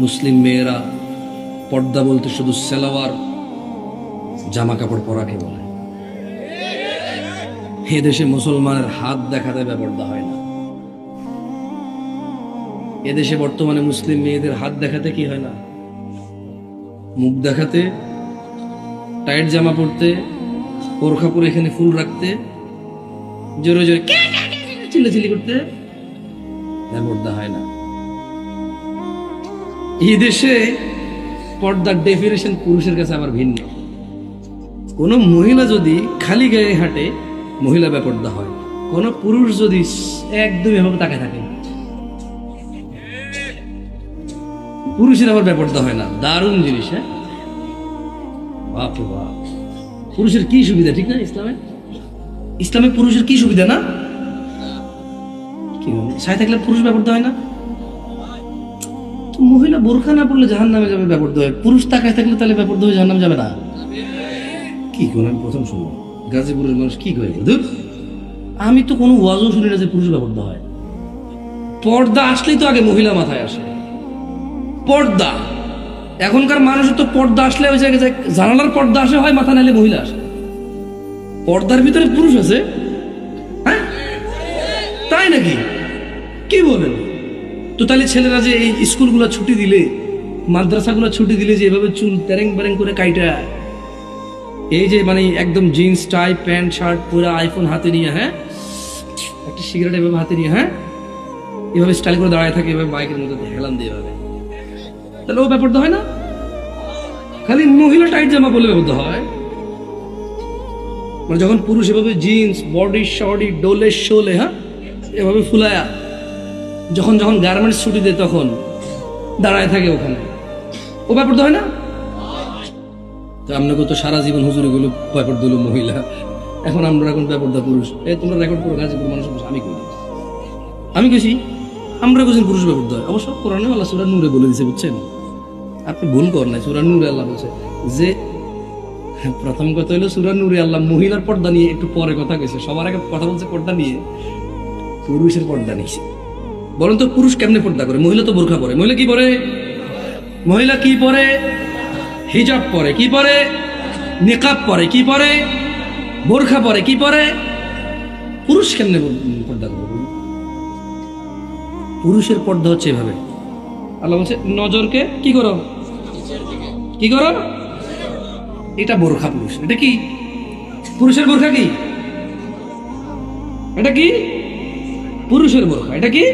মুসলিম মেয়েরা পর্দা বলতে শুধু সালোয়ার জামা কাপড় পরাকে বলে। এ দেশে মুসলমানের হাত দেখাতে বেপর্দা হয় না। এদেশে বর্তমানে মুসলিম মেয়েদের হাত দেখাতে কি হয় না, মুখ দেখাতে, টাইট জামা পরতে, বোরখা পরে এখানে ফুল রাখতে, জোরে জোরে চিল্লাচিল্লি করতে বেপর্দা হয় না। এই দেশে পর্দার ডেফিনেশন পুরুষের কাছে আবার ভিন্ন। কোন মহিলা যদি খালি গায়ে হাঁটে মহিলা বেপর্দা হয়, কোন পুরুষ যদি একদম এভাবে তাকায় থাকে পুরুষের আবার বেপর্দা হয় না। দারুণ জিনিস। হ্যাঁ, বাপ রে বাপ, পুরুষের কি সুবিধা, ঠিক না? ইসলামে পুরুষের কি সুবিধা না? কি সাথে থাকলে পুরুষ বেপর্দা হয় না? তো মহিলা বোরখা না পড়লে জাহান্নামে যাবে, বেপর্দা হয়। পুরুষ তাকায় থাকলে তাহলে বেপর্দা হয়ে জাহান্নামে যাবে না? কি কোন আমি প্রথম শুনলাম গাজীপুরের মানুষ কি করে। আমি তো কোনো ওয়াজও শুনি না যে পুরুষ বেপর্দা হয়। পর্দা আসলেই তো আগে মহিলা মাথায় আসে। পর্দা এখনকার মানুষের তো পর্দা আসলে ওই জায়গায় জানালার পর্দা আসে হয়, মাথা নাইলে মহিলা আসে। পর্দার ভিতরে পুরুষ আছে? হ্যাঁ, তাই নাকি? কি বলেন? তো তাহলে ছেলেরা যে এই স্কুলগুলো ছুটি দিলে, মাদ্রাসাগুলো ছুটি দিলে যে এভাবে চুল তেরেং বেরেং করে কাইটা, এই যে মানে একদম জিন্স টাই প্যান্ট শার্ট পুরো আইফোন হাতে নিয়ে, হ্যাঁ, একটা সিগারেট এভাবে হাতে নিয়ে, হ্যাঁ, এভাবে স্টাইল করে দাঁড়ায় থাকে, এভাবে মাইকের মধ্যে হেলান দিয়ে এভাবে, তাহলে ও বেপর্দা হয় না? খালি মহিলা টাইট জামা পরলে বেপর্দা হয়। মানে যখন পুরুষ এভাবে জিন্স বডি শডি ডোলে শোলে, হ্যাঁ, এভাবে ফুলায়া যখন যখন গার্মেন্টস ছুটি দেয় তখন দাঁড়ায় থাকে ওখানে, ও বেপর্দা হয় না? তো আপনাকে তো সারা জীবন হুজুরি গুলো বেপর্দা হলো মহিলা, এখন আমরা এখন বেপর্দা পুরুষ। তোমরা রেকর্ড করো গাজীপুর মানুষ, আমি কেছি আমরা কোন পুরুষ বেপর্দা হয়। অবশ্য কোরআনে আল্লাহ সূরা নূরে বলে দিয়েছে, বুঝছেন? আপনি ভুল করেন না, সূরা নূরে আল্লাহ বলছে যে, প্রথম কথা হলো সূরা নূরে আল্লাহ মহিলার পর্দা নিয়ে একটু পরে কথা কইছে, সবার আগে কথা বলছে পর্দা নিয়ে, পুরুষের পর্দা নিয়েছে। বলেন তো পুরুষ কেমনে পর্দা করে? মহিলা তো বোরখা পরে। মহিলা কি পরে? মহিলা কি পরে? হিজাব পরে। কি পরে? নিকাব পরে। কি পরে? বোরখা পরে। কি পরে? পুরুষ কেমনে পর্দা করে? পুরুষের পর্দা হচ্ছে এভাবে। আল্লাহ বলছে নজরকে কি করো, কি করো, এটা বোরখা পুরুষ। এটা কি পুরুষের বোরখা? কি এটা? কি পুরুষের বোরখা? এটা কি